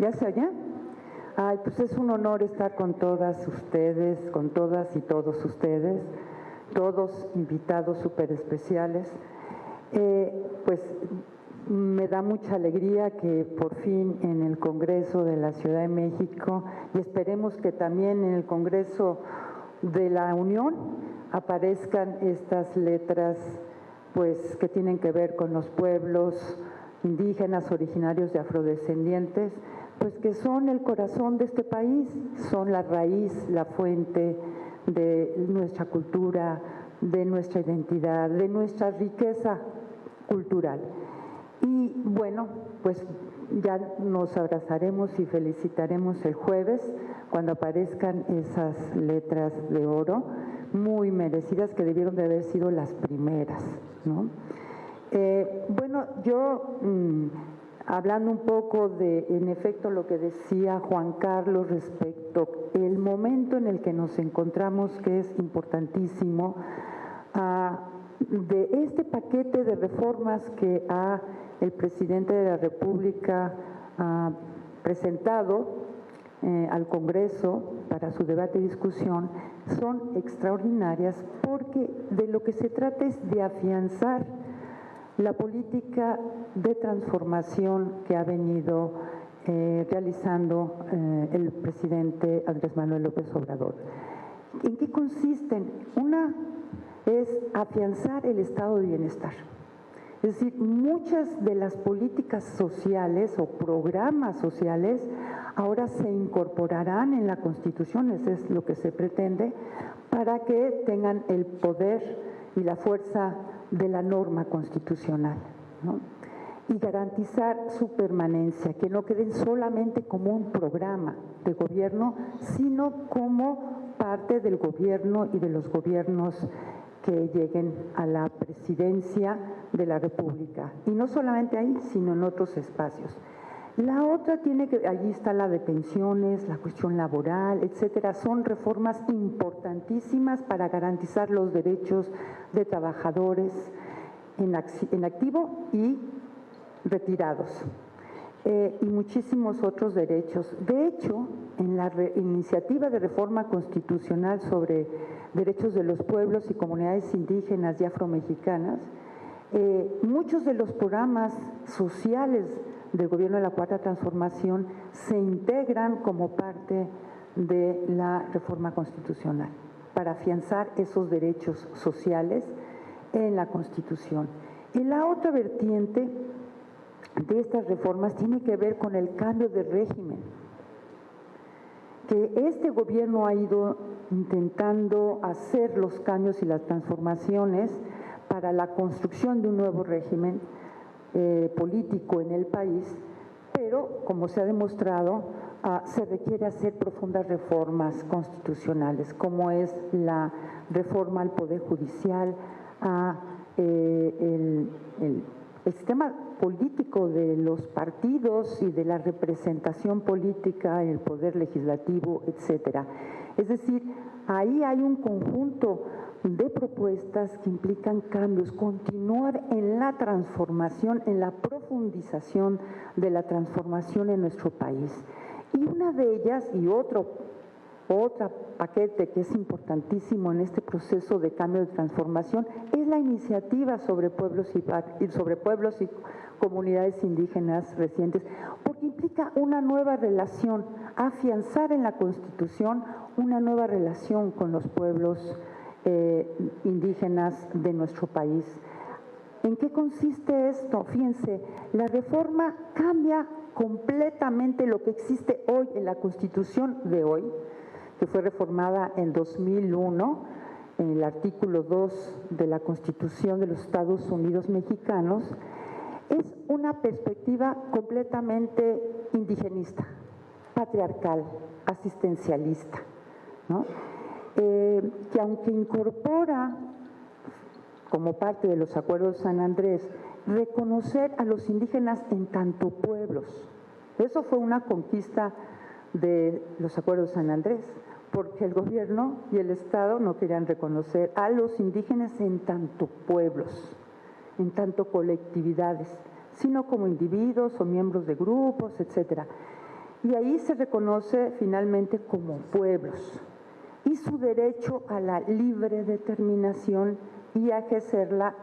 ¿Ya se oye? Ay, pues es un honor estar con todas ustedes, con todas y todos ustedes, todos invitados súper especiales. Pues me da mucha alegría que por fin en el Congreso de la Ciudad de México, y esperemos que también en el Congreso de la Unión, aparezcan estas letras pues que tienen que ver con los pueblos indígenas originarios de afrodescendientes, pues que son el corazón de este país, son la raíz, la fuente de nuestra cultura, de nuestra identidad, de nuestra riqueza cultural. Y bueno, pues ya nos abrazaremos y felicitaremos el jueves cuando aparezcan esas letras de oro muy merecidas que debieron de haber sido las primeras, ¿no? Bueno, yo hablando un poco de, en efecto, lo que decía Juan Carlos respecto el momento en el que nos encontramos, que es importantísimo, de este paquete de reformas que el presidente de la República ha presentado al Congreso para su debate y discusión, son extraordinarias porque de lo que se trata es de afianzar la política de transformación que ha venido realizando el presidente Andrés Manuel López Obrador. ¿En qué consisten? Una es afianzar el estado de bienestar. Es decir, muchas de las políticas sociales o programas sociales ahora se incorporarán en la Constitución, eso es lo que se pretende, para que tengan el poder y la fuerza de la norma constitucional, ¿no? Y garantizar su permanencia, que no queden solamente como un programa de gobierno, sino como parte del gobierno y de los gobiernos que lleguen a la presidencia de la República. Y no solamente ahí, sino en otros espacios. La otra tiene que, allí está la de pensiones, la cuestión laboral, etcétera. Son reformas importantísimas para garantizar los derechos de trabajadores en activo y retirados. Y muchísimos otros derechos. De hecho, en la iniciativa de reforma constitucional sobre derechos de los pueblos y comunidades indígenas y afromexicanas, muchos de los programas sociales del gobierno de la Cuarta Transformación se integran como parte de la reforma constitucional para afianzar esos derechos sociales en la Constitución. Y la otra vertiente de estas reformas tiene que ver con el cambio de régimen, que este gobierno ha ido intentando hacer los cambios y las transformaciones para la construcción de un nuevo régimen político en el país, pero como se ha demostrado, se requiere hacer profundas reformas constitucionales, como es la reforma al Poder Judicial, el sistema político de los partidos y de la representación política en el poder legislativo, etcétera. Es decir, ahí hay un conjunto de propuestas que implican cambios, continuar en la transformación, en la profundización de la transformación en nuestro país. Y una de ellas, y otro paquete que es importantísimo en este proceso de cambio de transformación, es la iniciativa sobre pueblos y comunidades indígenas recientes, porque implica una nueva relación, afianzar en la Constitución una nueva relación con los pueblos indígenas de nuestro país. ¿En qué consiste esto? Fíjense, la reforma cambia completamente lo que existe hoy en la Constitución de hoy, que fue reformada en 2001, en el artículo 2 de la Constitución de los Estados Unidos mexicanos. Es una perspectiva completamente indigenista, patriarcal, asistencialista, ¿no? Que aunque incorpora como parte de los acuerdos de San Andrés, reconocer a los indígenas en tanto pueblos. Eso fue una conquista de los acuerdos de San Andrés, porque el gobierno y el Estado no querían reconocer a los indígenas en tanto pueblos, en tanto colectividades, sino como individuos o miembros de grupos, etcétera. Y ahí se reconoce finalmente como pueblos y su derecho a la libre determinación y a ejercerla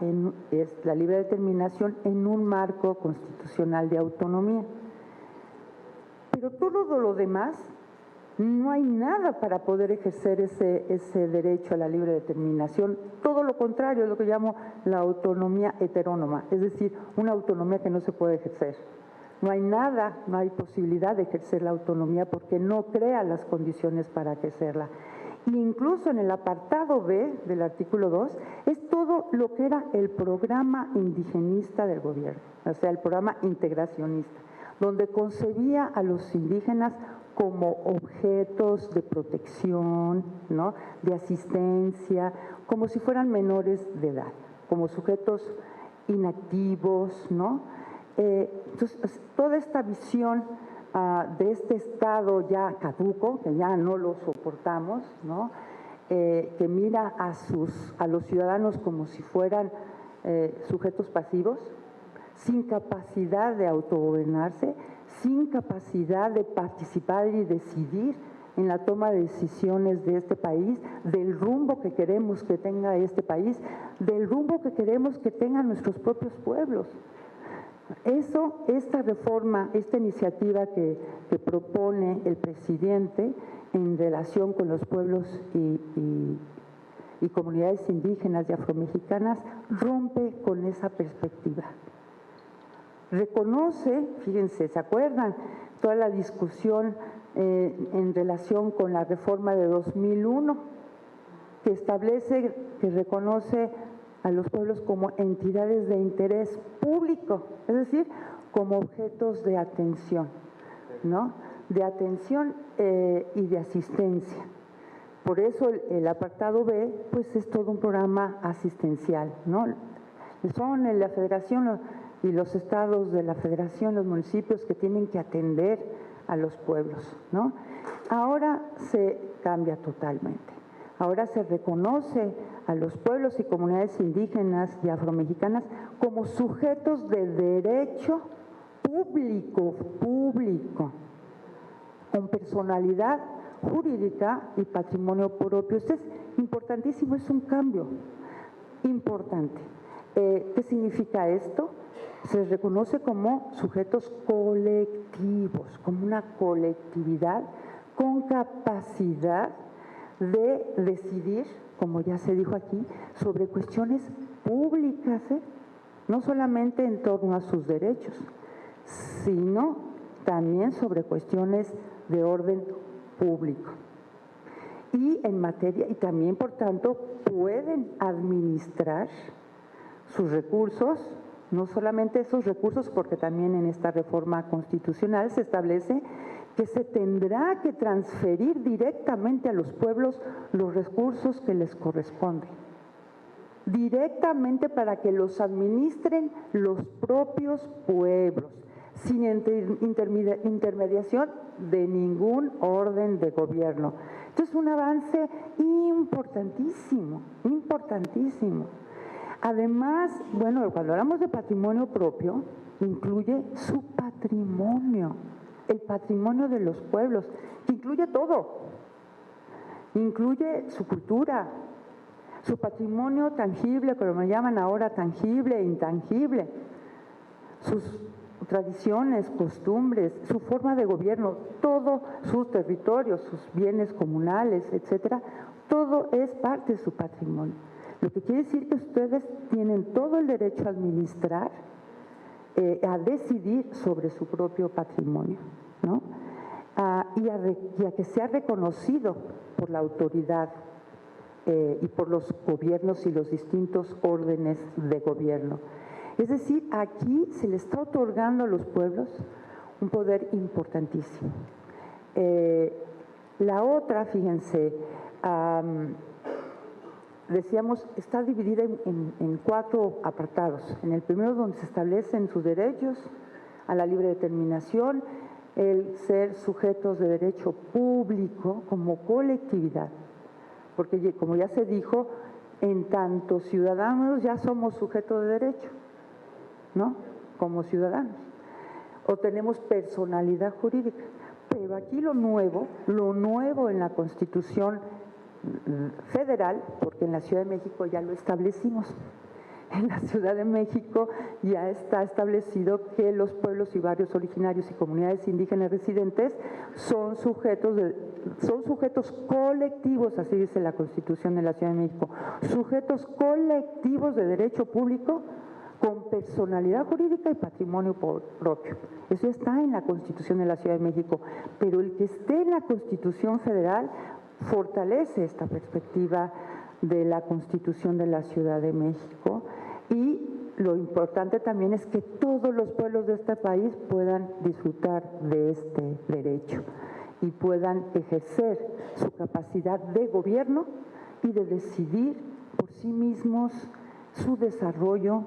la libre determinación en un marco constitucional de autonomía. Pero todo lo demás, no hay nada para poder ejercer ese derecho a la libre determinación. Todo lo contrario, es lo que llamo la autonomía heterónoma, es decir, una autonomía que no se puede ejercer. No hay nada, no hay posibilidad de ejercer la autonomía porque no crea las condiciones para ejercerla. E incluso en el apartado B del artículo 2 es todo lo que era el programa indigenista del gobierno, o sea, el programa integracionista, donde concebía a los indígenas como objetos de protección, ¿no?, de asistencia, como si fueran menores de edad, como sujetos inactivos, ¿no? Entonces, toda esta visión de este Estado ya caduco, que ya no lo soportamos, ¿no?, que mira a los ciudadanos como si fueran sujetos pasivos, sin capacidad de autogobernarse, sin capacidad de participar y decidir en la toma de decisiones de este país, del rumbo que queremos que tenga este país, del rumbo que queremos que tengan nuestros propios pueblos. Esta reforma, esta iniciativa que propone el presidente en relación con los pueblos y comunidades indígenas y afromexicanas, rompe con esa perspectiva. Reconoce, fíjense, ¿se acuerdan? Toda la discusión en relación con la reforma de 2001, que establece, que reconoce a los pueblos como entidades de interés público, es decir, como objetos de atención, ¿no? De atención y de asistencia. Por eso el apartado B, pues es todo un programa asistencial, ¿no? Son en la Federación y los estados de la Federación, los municipios que tienen que atender a los pueblos, ¿no? Ahora se cambia totalmente. Ahora se reconoce a los pueblos y comunidades indígenas y afromexicanas como sujetos de derecho público, con personalidad jurídica y patrimonio propio. Esto es importantísimo, es un cambio importante. ¿Qué significa esto? Se reconoce como sujetos colectivos, como una colectividad con capacidad de decidir, como ya se dijo aquí, sobre cuestiones públicas, no solamente en torno a sus derechos, sino también sobre cuestiones de orden público. Y en materia, y también por tanto pueden administrar sus recursos, no solamente esos recursos, porque también en esta reforma constitucional se establece que se tendrá que transferir directamente a los pueblos los recursos que les corresponden, directamente para que los administren los propios pueblos, sin intermediación de ningún orden de gobierno. Esto es un avance importantísimo, importantísimo. Además, bueno, cuando hablamos de patrimonio propio, incluye su patrimonio, el patrimonio de los pueblos, que incluye todo, incluye su cultura, su patrimonio tangible, como lo llaman ahora tangible e intangible, sus tradiciones, costumbres, su forma de gobierno, todo sus territorios, sus bienes comunales, etcétera, todo es parte de su patrimonio. Lo que quiere decir que ustedes tienen todo el derecho a administrar, a decidir sobre su propio patrimonio, ¿no? Y a que sea reconocido por la autoridad y por los gobiernos y los distintos órdenes de gobierno. Es decir, aquí se le está otorgando a los pueblos un poder importantísimo. La otra, fíjense, decíamos, está dividida en 4 apartados. En el primero, donde se establecen sus derechos a la libre determinación, el ser sujetos de derecho público como colectividad, porque como ya se dijo, en tanto ciudadanos ya somos sujetos de derecho, ¿no? Como ciudadanos, o tenemos personalidad jurídica, Pero aquí lo nuevo en la Constitución federal, porque en la Ciudad de México ya lo establecimos. En la Ciudad de México ya está establecido que los pueblos y barrios originarios y comunidades indígenas residentes son sujetos colectivos, así dice la Constitución de la Ciudad de México, sujetos colectivos de derecho público con personalidad jurídica y patrimonio propio. Eso está en la Constitución de la Ciudad de México, pero el que esté en la Constitución federal fortalece esta perspectiva de la Constitución de la Ciudad de México, y lo importante también es que todos los pueblos de este país puedan disfrutar de este derecho y puedan ejercer su capacidad de gobierno y de decidir por sí mismos su desarrollo,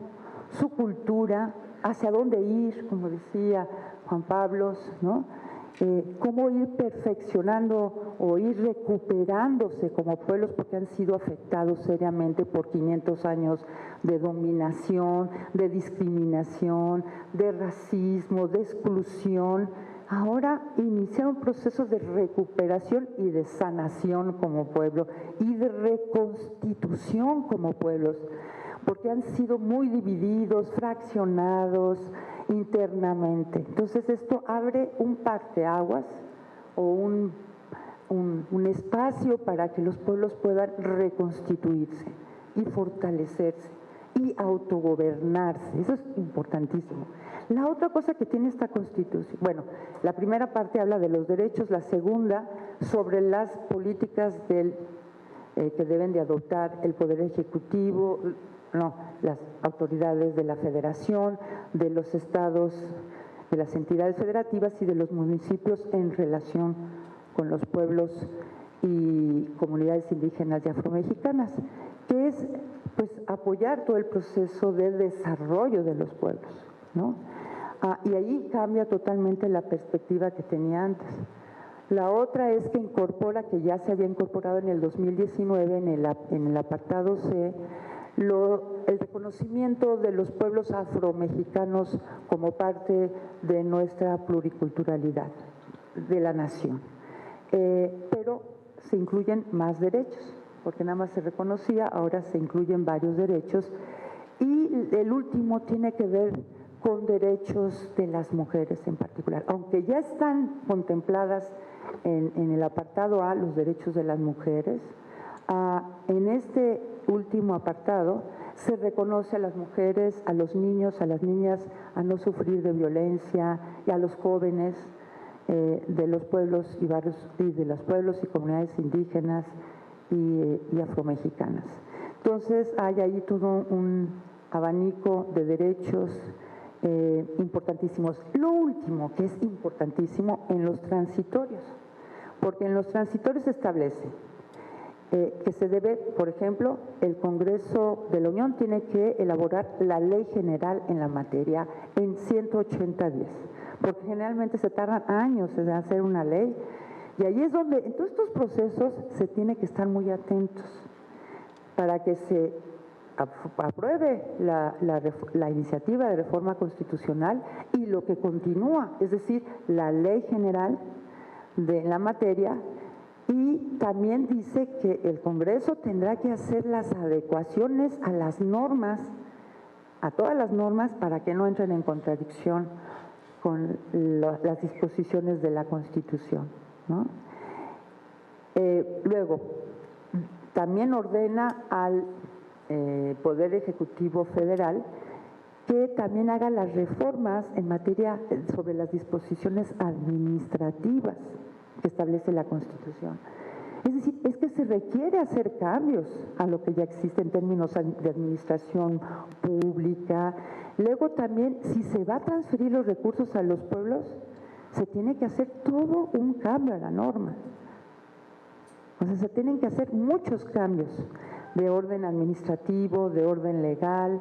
su cultura, hacia dónde ir, como decía Juan Pablo, ¿no? Cómo ir perfeccionando o ir recuperándose como pueblos, porque han sido afectados seriamente por 500 años de dominación, de discriminación, de racismo, de exclusión. Ahora iniciar un proceso de recuperación y de sanación como pueblo y de reconstitución como pueblos, porque han sido muy divididos, fraccionados internamente. Entonces esto abre un parteaguas o un espacio para que los pueblos puedan reconstituirse y fortalecerse y autogobernarse. Eso es importantísimo. La otra cosa que tiene esta Constitución, bueno, la primera parte habla de los derechos, la segunda sobre las políticas que deben de adoptar el Poder Ejecutivo, las autoridades de la Federación, de los estados, de las entidades federativas y de los municipios en relación con los pueblos y comunidades indígenas y afromexicanas, que es pues apoyar todo el proceso de desarrollo de los pueblos, ¿no? Y ahí cambia totalmente la perspectiva que tenía antes. La otra es que incorpora, que ya se había incorporado en el 2019 en el apartado C, el reconocimiento de los pueblos afromexicanos como parte de nuestra pluriculturalidad de la nación. Pero se incluyen más derechos, porque nada más se reconocía, ahora se incluyen varios derechos, y el último tiene que ver con derechos de las mujeres en particular, aunque ya están contempladas en el apartado A los derechos de las mujeres. En este último apartado se reconoce a las mujeres, a los niños, a las niñas a no sufrir de violencia, y a los jóvenes de los pueblos y barrios y de los pueblos y comunidades indígenas y afromexicanas. Entonces hay ahí todo un abanico de derechos importantísimos. Lo último que es importantísimo en los transitorios, porque en los transitorios se establece que se debe, por ejemplo, el Congreso de la Unión tiene que elaborar la ley general en la materia en 180 días, porque generalmente se tardan años en hacer una ley, y ahí es donde en todos estos procesos se tiene que estar muy atentos para que se apruebe la iniciativa de reforma constitucional y lo que continúa, es decir, la ley general de la materia. Y también dice que el Congreso tendrá que hacer las adecuaciones a las normas, a todas las normas, para que no entren en contradicción con las disposiciones de la Constitución, ¿no? Luego, también ordena al Poder Ejecutivo Federal que también haga las reformas en materia sobre las disposiciones administrativas que establece la Constitución. Es decir, es que se requiere hacer cambios a lo que ya existe en términos de administración pública. Luego también, si se va a transferir los recursos a los pueblos, se tiene que hacer todo un cambio a la norma. O sea, se tienen que hacer muchos cambios de orden administrativo, de orden legal,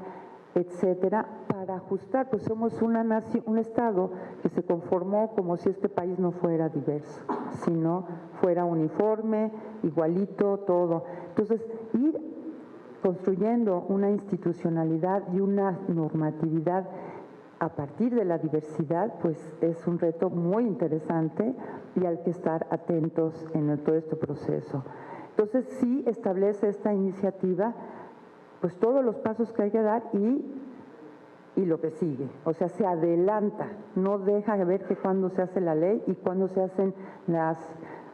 etcétera, para ajustar, pues somos una nación, un Estado que se conformó como si este país no fuera diverso, sino fuera uniforme, igualito, todo. Entonces, ir construyendo una institucionalidad y una normatividad a partir de la diversidad, pues es un reto muy interesante y hay que estar atentos en todo este proceso. Entonces, sí establece esta iniciativa, pues todos los pasos que hay que dar y lo que sigue. O sea, se adelanta, no deja de ver que cuando se hace la ley y cuando se hacen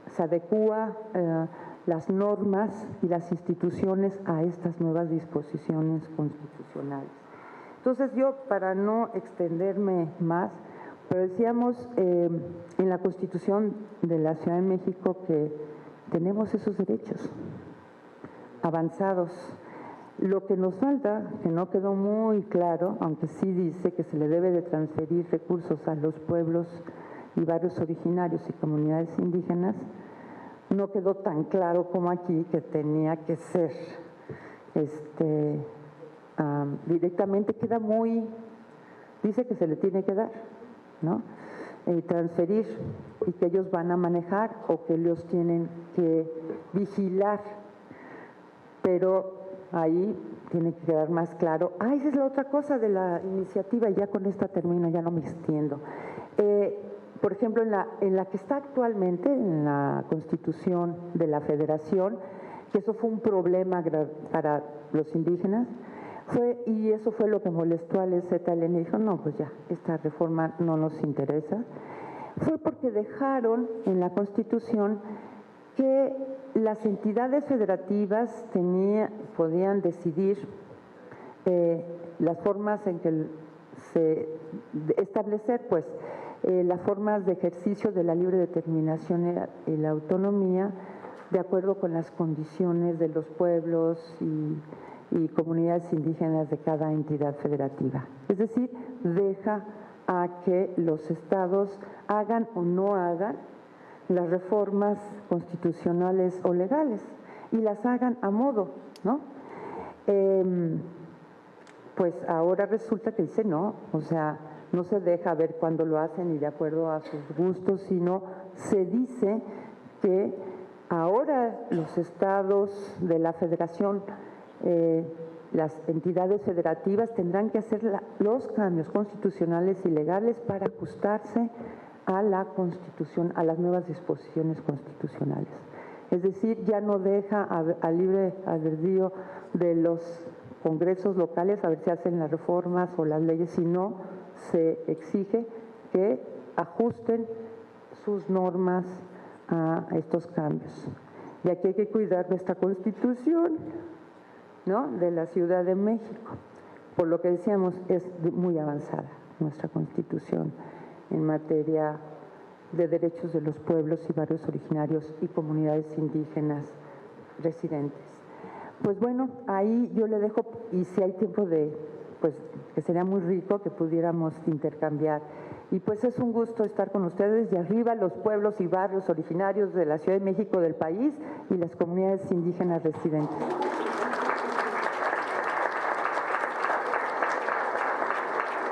se adecúa las normas y las instituciones a estas nuevas disposiciones constitucionales. Entonces yo, para no extenderme más, pero decíamos en la Constitución de la Ciudad de México que tenemos esos derechos avanzados. Lo que nos falta, que no quedó muy claro, aunque sí dice que se le debe de transferir recursos a los pueblos y barrios originarios y comunidades indígenas, no quedó tan claro como aquí que tenía que ser directamente, queda muy, dice que se le tiene que dar, ¿no? Transferir y que ellos van a manejar o que ellos tienen que vigilar, pero ahí tiene que quedar más claro. Esa es la otra cosa de la iniciativa, y ya con esta termino, ya no me extiendo. Por ejemplo, en la que está actualmente, en la Constitución de la Federación, que eso fue un problema para los indígenas, y eso fue lo que molestó al EZLN y dijo, no, pues ya, esta reforma no nos interesa, fue porque dejaron en la Constitución que las entidades federativas podían decidir las formas en que establecer, pues, las formas de ejercicio de la libre determinación y la autonomía de acuerdo con las condiciones de los pueblos y comunidades indígenas de cada entidad federativa. Es decir, deja a que los estados hagan o no hagan las reformas constitucionales o legales y las hagan a modo, ¿no? Pues ahora resulta que dice no, o sea, no se deja ver cuándo lo hacen y de acuerdo a sus gustos, sino se dice que ahora los estados de la federación, las entidades federativas tendrán que hacer los cambios constitucionales y legales para ajustarse a la Constitución, a las nuevas disposiciones constitucionales. Es decir, ya no deja al libre albedrío de los congresos locales a ver si hacen las reformas o las leyes, sino se exige que ajusten sus normas a estos cambios. Y aquí hay que cuidar nuestra Constitución, ¿no?, de la Ciudad de México. Por lo que decíamos, es muy avanzada nuestra Constitución en materia de derechos de los pueblos y barrios originarios y comunidades indígenas residentes. Pues bueno, ahí yo le dejo, y si hay tiempo pues que sería muy rico que pudiéramos intercambiar. Y pues es un gusto estar con ustedes. De arriba, los pueblos y barrios originarios de la Ciudad de México, del país, y las comunidades indígenas residentes.